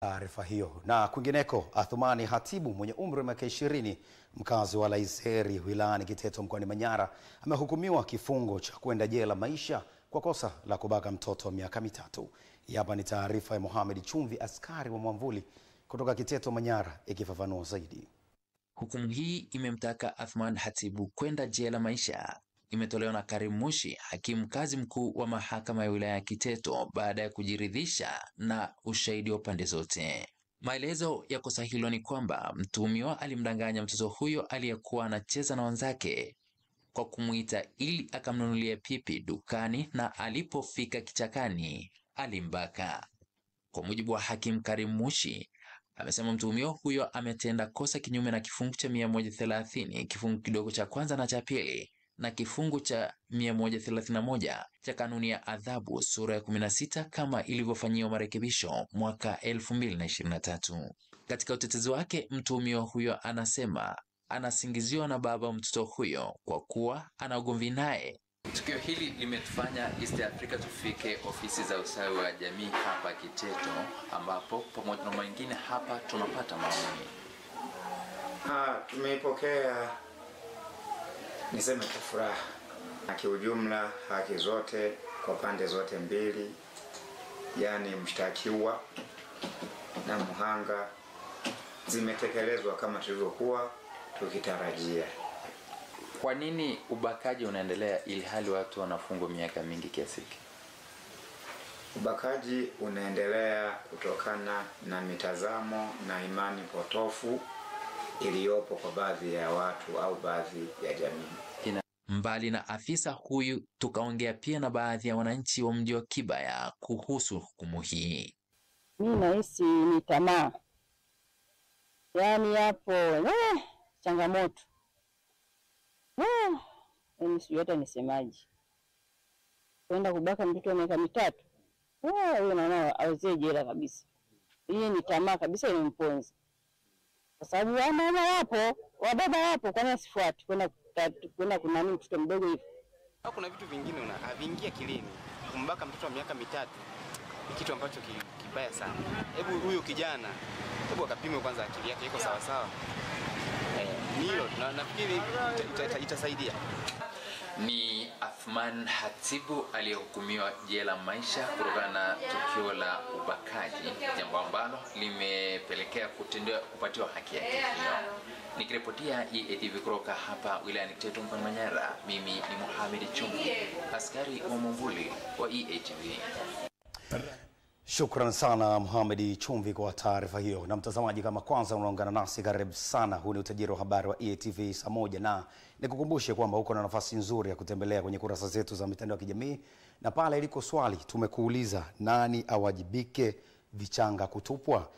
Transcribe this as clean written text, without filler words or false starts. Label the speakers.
Speaker 1: Taarifa hiyo. Na kwingineko, Athumani Hatibu mwenye umri wa miaka 20, mkazi wa Laiseri wilayani Kiteto mkoani Manyara, amehukumiwa kifungo cha kwenda jela maisha kwa kosa la kubaka mtoto wa miaka 3. Hapa ni taarifa ya Mohamed Chumvi, askari wa Mwamvuli kutoka Kiteto Manyara, ikifafanua zaidi.
Speaker 2: Hukumu hii imemtaka Athumani Hatibu kwenda jela maisha. Imetolewa na Karim Mushi, hakimu mkazi mkuu wa mahakama ya wilaya ya Kiteto, baada ya kujiridhisha na ushahidi wa pande zote. Maelezo ya kosa hilo ni kwamba mtuhumiwa alimdanganya mtoto huyo aliyekuwa anacheza na wenzake kwa kumuita ili akamnunulia pipi dukani, na alipofika kichakani alimbaka. Kwa mujibu wa hakimu Karim Mushi, amesema mtuhumiwa huyo ametenda kosa kinyume na kifungu cha 130 kifungu kidogo cha kwanza na cha pili na kifungu cha 131 cha kanuni ya adhabu sura ya 16 kama ilivyofanyiwa marekebisho mwaka 2023. Katika utetezi wake, mtuhumiwa huyo anasema anasingiziwa na baba mtoto huyo kwa kuwa ana ugomvi naye. Tukio hili limetufanya East Africa tufike ofisi za ustawi wa jamii hapa Kiteto, ambapo pamoja na mengine hapa tunapata maoni.
Speaker 3: Tumeipokea niseme kwa furaha. Kiujumla haki zote kwa pande zote mbili, yani mshtakiwa na mhanga, zimetekelezwa kama tulivyokuwa tukitarajia.
Speaker 2: Kwa nini ubakaji unaendelea ili hali watu wanafungwa miaka mingi kiasi hiki?
Speaker 3: Ubakaji unaendelea kutokana na mitazamo na imani potofu iliyopo kwa baadhi ya watu au baadhi ya jamii.
Speaker 2: Mbali na afisa huyu, tukaongea pia na baadhi ya wananchi wa mji wa Kibaya kuhusu hukumu hii.
Speaker 4: Mimi nahisi ni tamaa. Yaani hapo changamoto. Mimi sijui hata nisemaje. Kwenda kubaka mtoto wa miaka 3. Huyo naona aweze jela kabisa. Hii ni tamaa kabisa, inamponza. Kwa sababu mama wapo, wababa wapo, kwa nini sifuati kwenda kuna nini mtoto mdogo hivi?
Speaker 5: Kuna vitu vingine haviingia kilini. Kumbaka mtoto wa miaka 3 ni kitu ambacho kibaya sana. Hebu huyu kijana, hebu akapime kwanza akili yake iko sawa sawa. Hilo nafikiri itasaidia.
Speaker 2: Ni Athumani Hatibu aliyehukumiwa jela maisha kutokana na tukio la ubakaji, jambo ambalo limepelekea kupatiwa haki yake hiyo. Nikiripotia EATV kutoka hapa wilayani Kiteto mkoani Manyara, mimi ni Mohamed Chumvi, askari wa Mwamvuli wa EATV.
Speaker 1: Shukran sana Mohamed Chumvi kwa taarifa hiyo. Na mtazamaji, kama kwanza unaungana nasi, karibu sana. Huu ni utajiri wa habari wa EATV saa moja, na nikukumbushe kwamba uko na nafasi nzuri ya kutembelea kwenye kurasa zetu za mitandao ya kijamii, na pale iliko swali tumekuuliza, nani awajibike vichanga kutupwa?